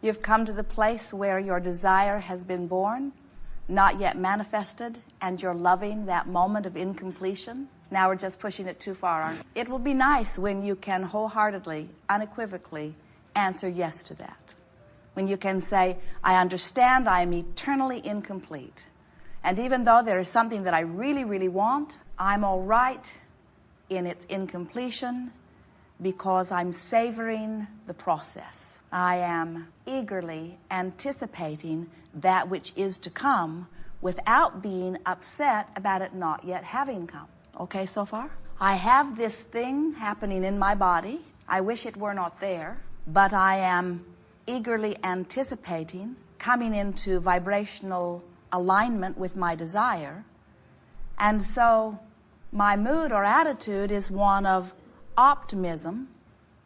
You've come to the place where your desire has been born, not yet manifested, and you're loving that moment of incompletion. Now we're just pushing it too far, aren't we? It will be nice when you can wholeheartedly, unequivocally answer yes to that. When you can say, I understand I am eternally incomplete. And even though there is something that I really, really want, I'm all right in its incompletion because I'm savoring the process. I am eagerly anticipating that which is to come without being upset about it not yet having come. Okay so far? I have this thing happening in my body. I wish it were not there, but I am eagerly anticipating coming into vibrational alignment with my desire. And so my mood or attitude is one of optimism,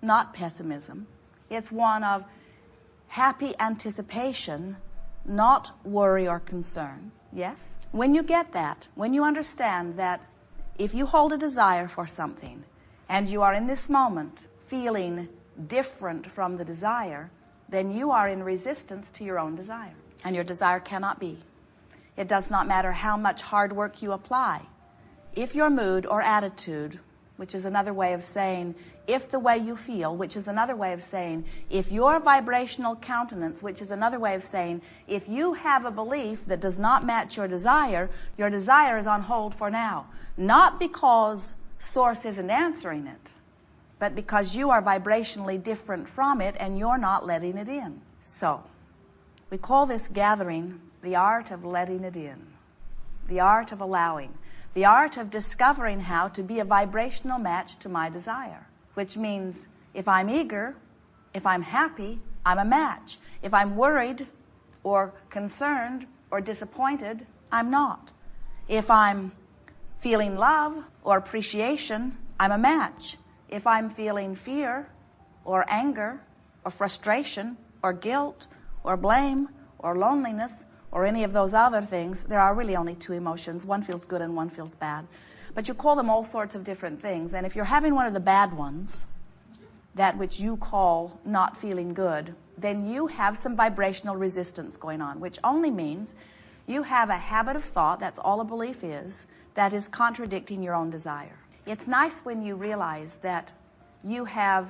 not pessimism. It's one of happy anticipation, not worry or concern. Yes? When you get that, when you understand that if you hold a desire for something and you are in this moment feeling different from the desire, then you are in resistance to your own desire. And your desire cannot be. It does not matter how much hard work you apply. If your mood or attitude, which is another way of saying if the way you feel, which is another way of saying if your vibrational countenance, which is another way of saying if you have a belief that does not match your desire is on hold for now. Not because Source isn't answering it, but because you are vibrationally different from it and you're not letting it in. So, we call this gathering the art of letting it in, the art of allowing, the art of discovering how to be a vibrational match to my desire, which means if I'm eager, if I'm happy, I'm a match. If I'm worried or concerned or disappointed, I'm not. If I'm feeling love or appreciation, I'm a match. If I'm feeling fear or anger or frustration or guilt or blame or loneliness or any of those other things, there are really only two emotions. One feels good and one feels bad. But you call them all sorts of different things. And if you're having one of the bad ones, that which you call not feeling good, then you have some vibrational resistance going on, which only means you have a habit of thought, that's all a belief is, that is contradicting your own desire. It's nice when you realize that you have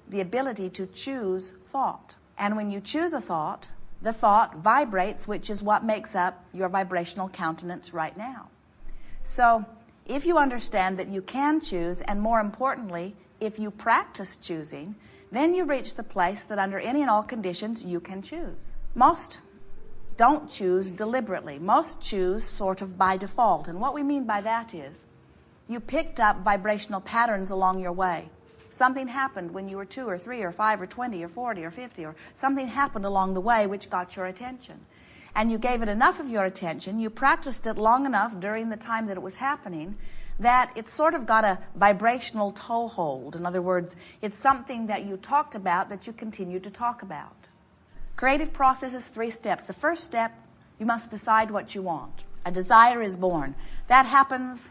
the ability to choose thought. And when you choose a thought, the thought vibrates, which is what makes up your vibrational countenance right now. So if you understand that you can choose, and more importantly, if you practice choosing, then you reach the place that under any and all conditions you can choose. Most don't choose deliberately. Most choose sort of by default. And what we mean by that is you picked up vibrational patterns along your way. Something happened when you were 2 or 3 or 5 or 20 or 40 or 50, or something happened along the way which got your attention. And you gave it enough of your attention, you practiced it long enough during the time that it was happening, that it sort of got a vibrational toehold. In other words, it's something that you talked about that you continue to talk about. Creative process is 3 steps. The first step, you must decide what you want. A desire is born. That happens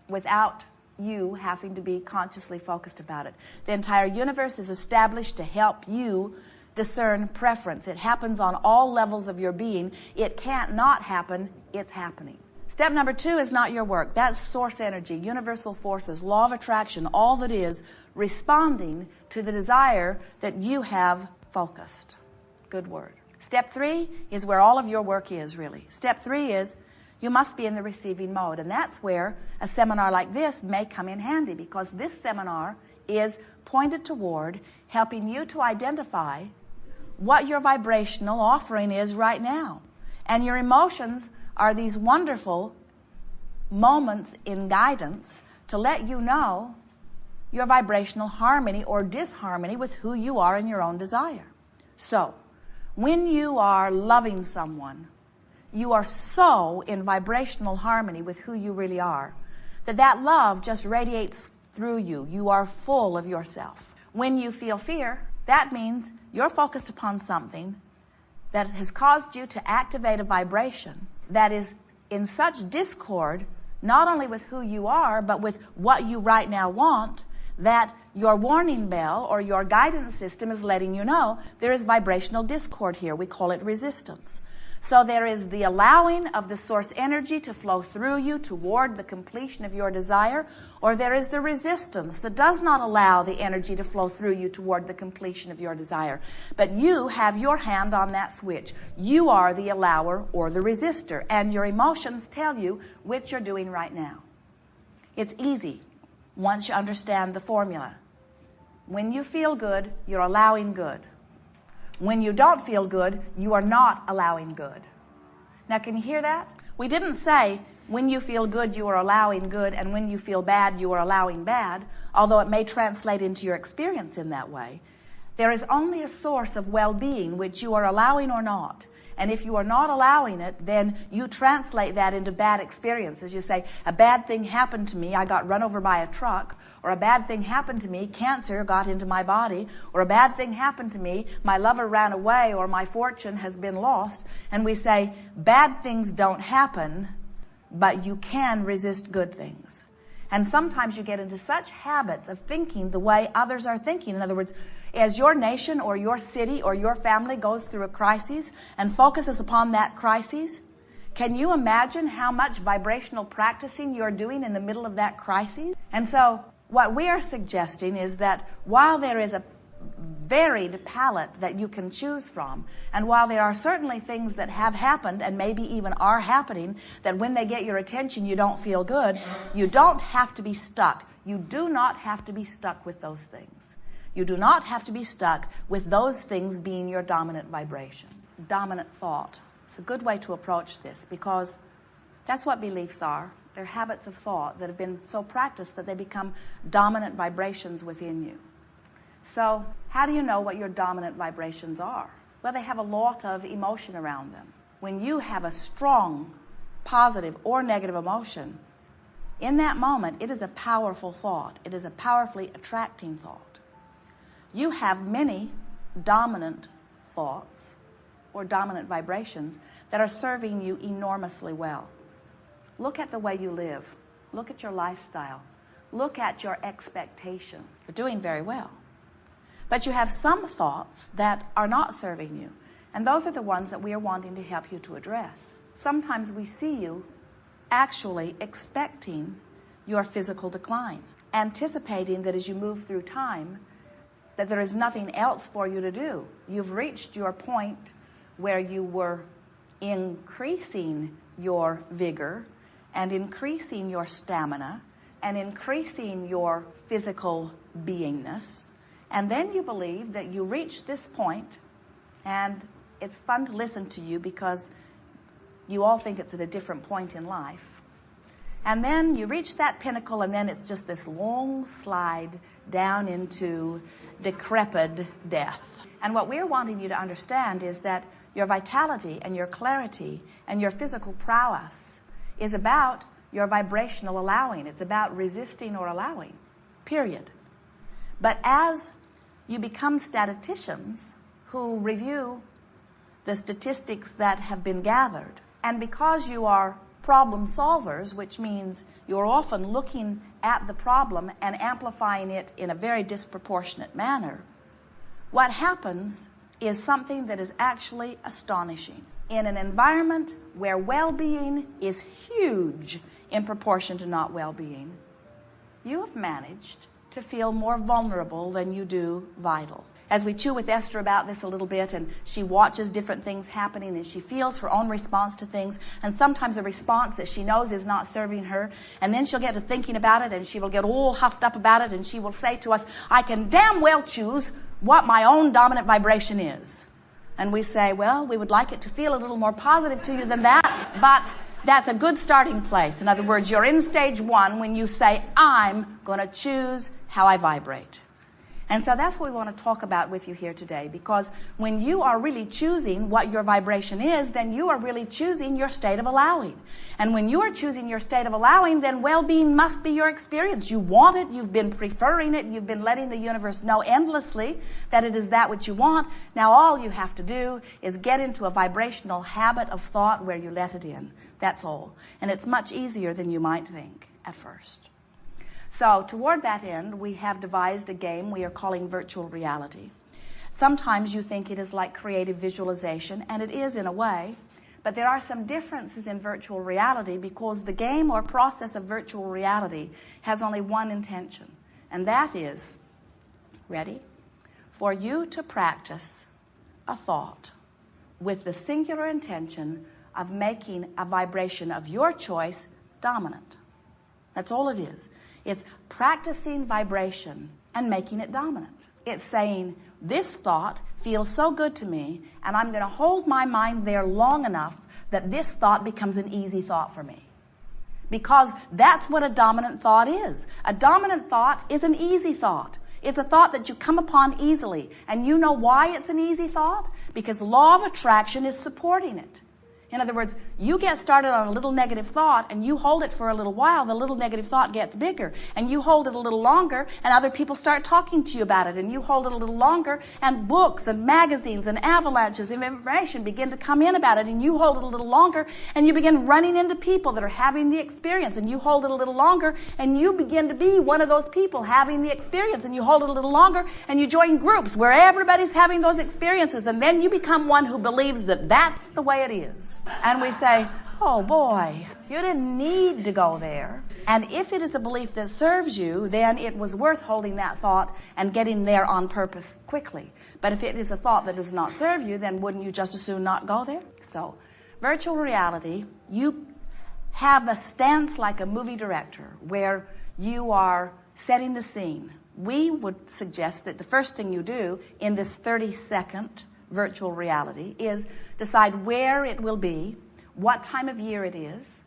without you having to be consciously focused about it. The entire universe is established to help you discern preference. It happens on all levels of your being. It can't not happen. It's happening. Step number 2 is not your work. That's source energy, universal forces, law of attraction, all that is responding to the desire that you have focused. Good word. Step 3 is where all of your work is, really. Step 3 is you must be in the receiving mode. And that's where a seminar like this may come in handy, because this seminar is pointed toward helping you to identify what your vibrational offering is right now. And your emotions are these wonderful moments in guidance to let you know your vibrational harmony or disharmony with who you are in your own desire. So, when you are loving someone, you are so in vibrational harmony with who you really are that that love just radiates through you. You are full of yourself. When you feel fear, that means you're focused upon something that has caused you to activate a vibration that is in such discord, not only with who you are, but with what you right now want, that your warning bell or your guidance system is letting you know there is vibrational discord here. We call it resistance. So there is the allowing of the source energy to flow through you toward the completion of your desire, or there is the resistance that does not allow the energy to flow through you toward the completion of your desire. But you have your hand on that switch. You are the allower or the resistor, and your emotions tell you which you're doing right now. It's easy once you understand the formula. When you feel good, you're allowing good. When you don't feel good, you are not allowing good. Now, can you hear that? We didn't say when you feel good, you are allowing good, and when you feel bad, you are allowing bad, although it may translate into your experience in that way. There is only a source of well-being which you are allowing or not. And if you are not allowing it, then you translate that into bad experiences. You say, a bad thing happened to me, I got run over by a truck, or a bad thing happened to me, cancer got into my body, or a bad thing happened to me, my lover ran away, or my fortune has been lost. And we say, bad things don't happen, but you can resist good things. And sometimes you get into such habits of thinking the way others are thinking. In other words, as your nation or your city or your family goes through a crisis and focuses upon that crisis, can you imagine how much vibrational practicing you're doing in the middle of that crisis? And so what we are suggesting is that while there is a varied palette that you can choose from, and while there are certainly things that have happened and maybe even are happening that when they get your attention you don't feel good, you don't have to be stuck. You do not have to be stuck with those things. You do not have to be stuck with those things being your dominant vibration. Dominant thought. It's a good way to approach this because that's what beliefs are. They're habits of thought that have been so practiced that they become dominant vibrations within you. So how do you know what your dominant vibrations are? Well, they have a lot of emotion around them. When you have a strong positive or negative emotion, in that moment, it is a powerful thought. It is a powerfully attracting thought. You have many dominant thoughts or dominant vibrations that are serving you enormously well. Look at the way you live. Look at your lifestyle. Look at your expectation. You're doing very well. But you have some thoughts that are not serving you, and those are the ones that we are wanting to help you to address. Sometimes we see you actually expecting your physical decline, anticipating that as you move through time, that there is nothing else for you to do. You've reached your point where you were increasing your vigor and increasing your stamina and increasing your physical beingness. And then you believe that you reach this point, and it's fun to listen to you because you all think it's at a different point in life. And then you reach that pinnacle, and then it's just this long slide down into decrepit death. And what we're wanting you to understand is that your vitality and your clarity and your physical prowess is about your vibrational allowing. It's about resisting or allowing, period. But as you become statisticians who review the statistics that have been gathered, and because you are problem solvers, which means you're often looking at the problem and amplifying it in a very disproportionate manner, what happens is something that is actually astonishing. In an environment where well-being is huge in proportion to not well-being, you have managed to feel more vulnerable than you do vital. As we chew with Esther about this a little bit, and she watches different things happening, and she feels her own response to things, and sometimes a response that she knows is not serving her, and then she'll get to thinking about it, and she will get all huffed up about it, and she will say to us, I can damn well choose what my own dominant vibration is. And we say, well, we would like it to feel a little more positive to you than that, but that's a good starting place. In other words, you're in stage one when you say, I'm going to choose how I vibrate. And so that's what we want to talk about with you here today, because when you are really choosing what your vibration is, then you are really choosing your state of allowing. And when you are choosing your state of allowing, then well-being must be your experience. You want it, you've been preferring it, you've been letting the universe know endlessly that it is that which you want. Now all you have to do is get into a vibrational habit of thought where you let it in. That's all. And it's much easier than you might think at first. So toward that end, we have devised a game we are calling virtual reality. Sometimes you think it is like creative visualization, and it is in a way, but there are some differences in virtual reality because the game or process of virtual reality has only one intention, and that is, ready? For you to practice a thought with the singular intention of making a vibration of your choice dominant. That's all it is. It's practicing vibration and making it dominant. It's saying, this thought feels so good to me, and I'm going to hold my mind there long enough that this thought becomes an easy thought for me. Because that's what a dominant thought is. A dominant thought is an easy thought. It's a thought that you come upon easily. And you know why it's an easy thought? Because law of attraction is supporting it. In other words, you get started on a little negative thought and you hold it for a little while, the little negative thought gets bigger. And you hold it a little longer and other people start talking to you about it. And you hold it a little longer and books and magazines and avalanches of information begin to come in about it. And you hold it a little longer and you begin running into people that are having the experience. And you hold it a little longer and you begin to be one of those people having the experience. And you hold it a little longer and you join groups where everybody's having those experiences. And then you become one who believes that that's the way it is. And we say, oh boy, you didn't need to go there. And if it is a belief that serves you, then it was worth holding that thought and getting there on purpose quickly. But if it is a thought that does not serve you, then wouldn't you just as soon not go there? So, virtual reality, you have a stance like a movie director where you are setting the scene. We would suggest that the first thing you do in this 30-second virtual reality is decide where it will be, what time of year it is,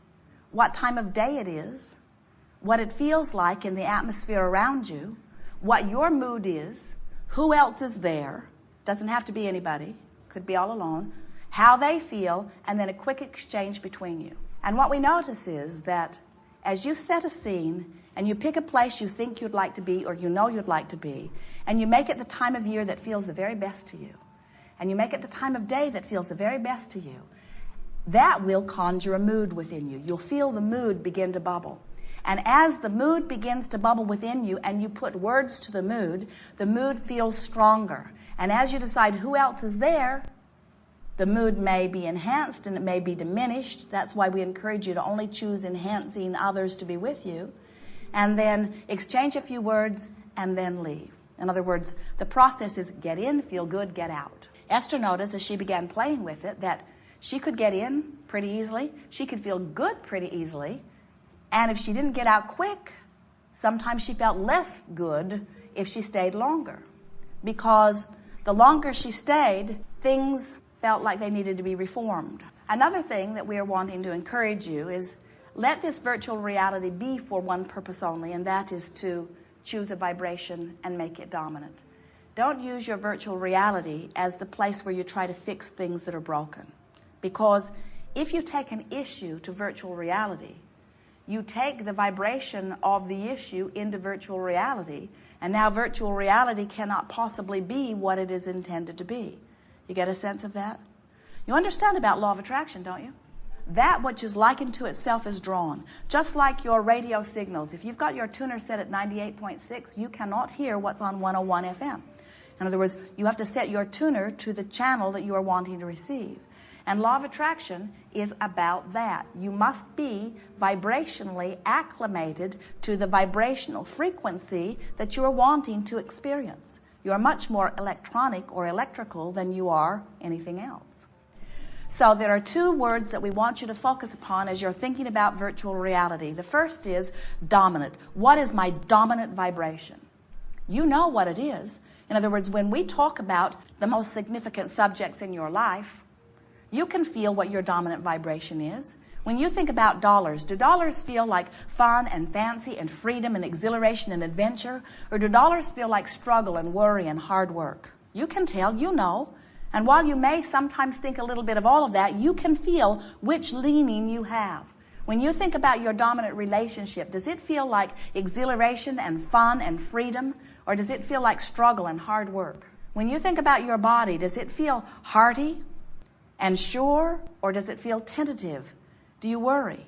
what time of day it is, what it feels like in the atmosphere around you, what your mood is, who else is there, doesn't have to be anybody, could be all alone, how they feel, and then a quick exchange between you. And what we notice is that as you set a scene and you pick a place you think you'd like to be or you know you'd like to be, and you make it the time of year that feels the very best to you, and you make it the time of day that feels the very best to you, that will conjure a mood within you. You'll feel the mood begin to bubble. And as the mood begins to bubble within you and you put words to the mood feels stronger. And as you decide who else is there, the mood may be enhanced and it may be diminished. That's why we encourage you to only choose enhancing others to be with you. And then exchange a few words and then leave. In other words, the process is get in, feel good, get out. Esther noticed as she began playing with it that she could get in pretty easily, she could feel good pretty easily, and if she didn't get out quick, sometimes she felt less good if she stayed longer. Because the longer she stayed, things felt like they needed to be reformed. Another thing that we are wanting to encourage you is let this virtual reality be for one purpose only, and that is to choose a vibration and make it dominant. Don't use your virtual reality as the place where you try to fix things that are broken. Because if you take an issue to virtual reality, you take the vibration of the issue into virtual reality, and now virtual reality cannot possibly be what it is intended to be. You get a sense of that? You understand about law of attraction, don't you? That which is likened to itself is drawn. Just like your radio signals. If you've got your tuner set at 98.6, you cannot hear what's on 101 FM. In other words, you have to set your tuner to the channel that you are wanting to receive. And law of attraction is about that. You must be vibrationally acclimated to the vibrational frequency that you are wanting to experience. You are much more electronic or electrical than you are anything else. So there are two words that we want you to focus upon as you're thinking about virtual reality. The first is dominant. What is my dominant vibration? You know what it is. In other words, when we talk about the most significant subjects in your life, you can feel what your dominant vibration is. When you think about dollars, do dollars feel like fun and fancy and freedom and exhilaration and adventure? Or do dollars feel like struggle and worry and hard work? You can tell, you know. And while you may sometimes think a little bit of all of that, you can feel which leaning you have. When you think about your dominant relationship, does it feel like exhilaration and fun and freedom? Or does it feel like struggle and hard work? When you think about your body, does it feel hearty and sure? Or does it feel tentative? Do you worry?